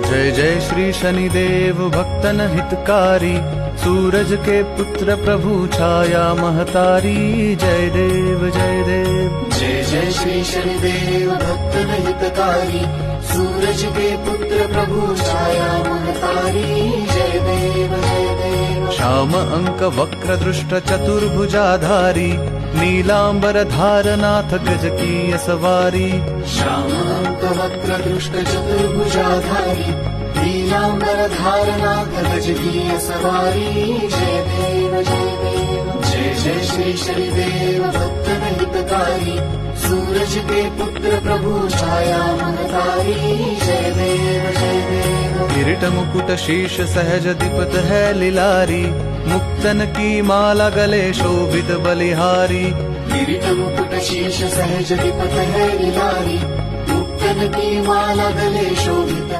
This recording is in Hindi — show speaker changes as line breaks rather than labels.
जय जय श्री शनिदेव भक्तन हितकारी, सूरज के पुत्र प्रभु छाया महतारी। जय देव जय देव।
जय जय श्री शनिदेव भक्तन हितकारी, सूरज के पुत्र प्रभु छाया महतारी। जय देव जय देव।
श्याम अंक वक्र दृष्ट चतुर्भुजाधारी, नीलांबर धारनाथ गज की सवारी।
श्याम अंक वक्र दृष्ट चतुर्भुजाधारी, नीलांबर धारनाथ गज की सवारी। जय देव जय देव। जय जय श्री शनिदेव भक्तन हितकारी, सूरज के पुत्र प्रभु छाया महतारी। जय देव जय देव।
किरीट मुकुट शीश सहज दीपत है लिलारी, मुक्तन की माला गले शोभित बलिहारी।
किरीट मुकुट शीश सहज दीपत है लिलारी, मुक्तन की माला गले शोभित